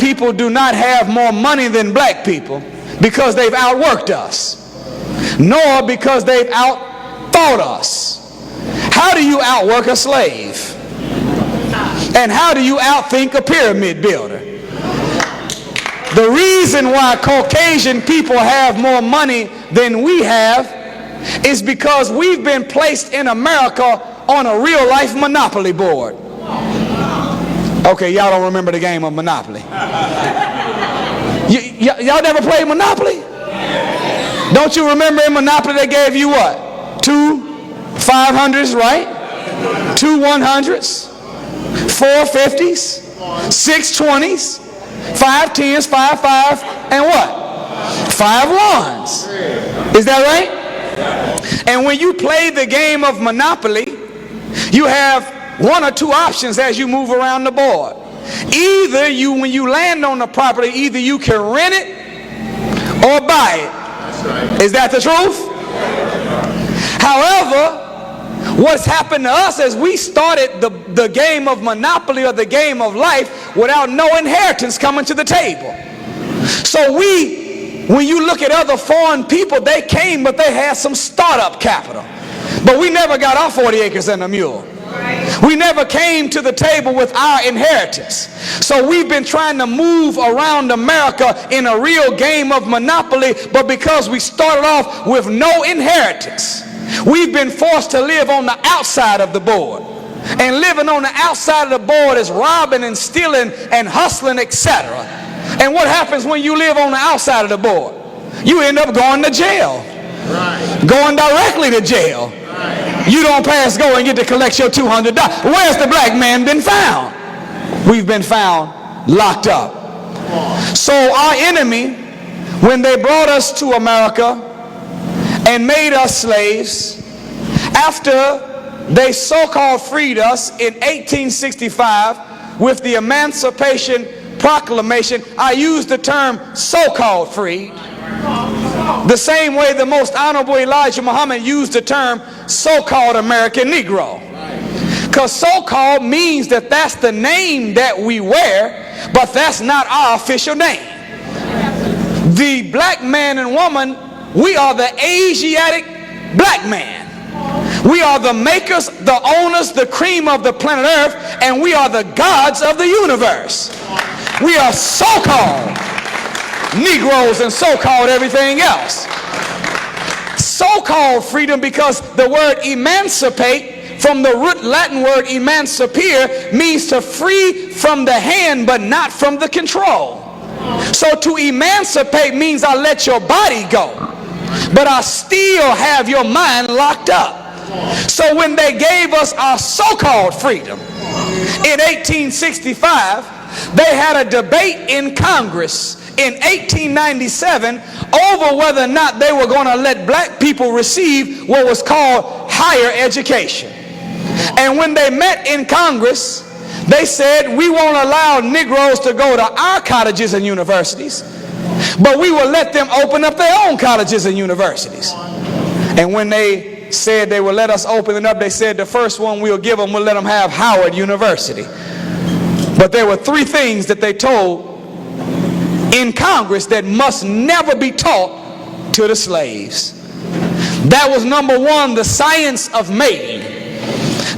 people do not have more money than black people because they've outworked us, nor because they've outthought us. How do you outwork a slave? And how do you outthink a pyramid builder? The reason why Caucasian people have more money than we have is because we've been placed in America on a real life Monopoly board. Okay, y'all don't remember the game of Monopoly. Y'all never played Monopoly? Don't you remember in Monopoly they gave you what? 2 500s, right? 2 100s, 4 50s, 6 20s, 5 10s, 5 5s, and what? 5 1s. Is that right? And when you play the game of Monopoly, you have 1 or 2 options as you move around the board. Either you, when you land on the property, either you can rent it or buy it. That's right. Is that the truth? However, what's happened to us is we started the game of Monopoly or the game of life without no inheritance coming to the table. So when you look at other foreign people, they came, but they had some startup capital. But we never got our 40 acres and a mule. We never came to the table with our inheritance. So we've been trying to move around America in a real game of Monopoly, but because we started off with no inheritance, we've been forced to live on the outside of the board. And living on the outside of the board is robbing and stealing and hustling, etc. And what happens when you live on the outside of the board? You end up going to jail. Right. Going directly to jail. Right. You don't pass go and get to collect your $200. Where's the black man been found? We've been found locked up. So our enemy, when they brought us to America and made us slaves, after they so-called freed us in 1865 with the Emancipation Proclamation, I use the term so-called freed, the same way the most honorable Elijah Muhammad used the term so-called American Negro. Because so-called means that that's the name that we wear, but that's not our official name. The black man and woman, we are the Asiatic black man. We are the makers, the owners, the cream of the planet Earth, and we are the gods of the universe. We are so-called Negroes and so-called everything else. So-called freedom, because the word emancipate, from the root Latin word emancipere, means to free from the hand but not from the control. So to emancipate means I let your body go, but I still have your mind locked up. So when they gave us our so-called freedom in 1865, they had a debate in Congress in 1897 over whether or not they were going to let black people receive what was called higher education. And when they met in Congress, they said, we won't allow Negroes to go to our colleges and universities, but we will let them open up their own colleges and universities. And when they said they would let us open it up, they said the first one we'll give them, we'll let them have Howard University. But there were 3 things that they told in Congress that must never be taught to the slaves. That was number 1, the science of mating.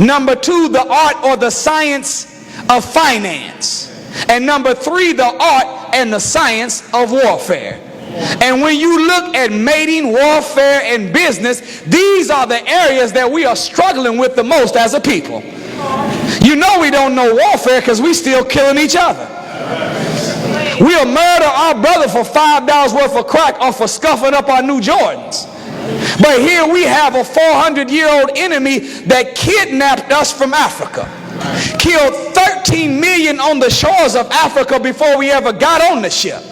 Number 2, the art or the science of finance. And number 3, the art and the science of warfare. And when you look at mating, warfare, and business, these are the areas that we are struggling with the most as a people. You know we don't know warfare because we still killing each other. We'll murder our brother for $5 worth of crack or for scuffing up our new Jordans. But here we have a 400-year-old enemy that kidnapped us from Africa, killed 13 million on the shores of Africa before we ever got on the ship,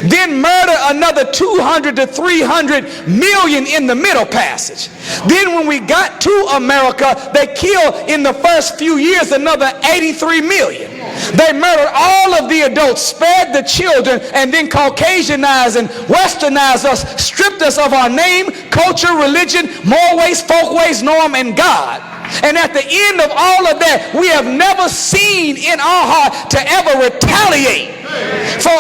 then murder another 200 to 300 million in the Middle Passage. Then when we got to America, they killed in the first few years another 83 million. They murdered all of the adults, spared the children, and then Caucasianized and westernized us, stripped us of our name, culture, religion, moral ways, folk ways, norm, and God. And at the end of all of that, we have never seen in our heart to ever retaliate for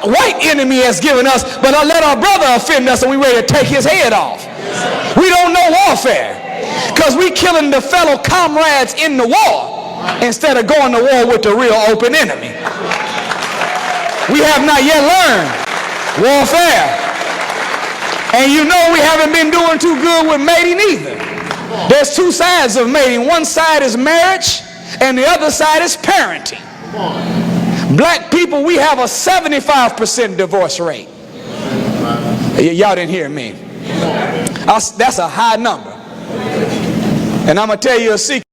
white enemy has given us, but let our brother offend us and we ready to take his head off. We don't know warfare because we killing the fellow comrades in the war instead of going to war with the real open enemy. We have not yet learned warfare. And you know we haven't been doing too good with mating either. There's two sides of mating. One side is marriage and the other side is parenting. Black people, we have a 75% divorce rate. Y'all didn't hear me. That's a high number. And I'm going to tell you a secret.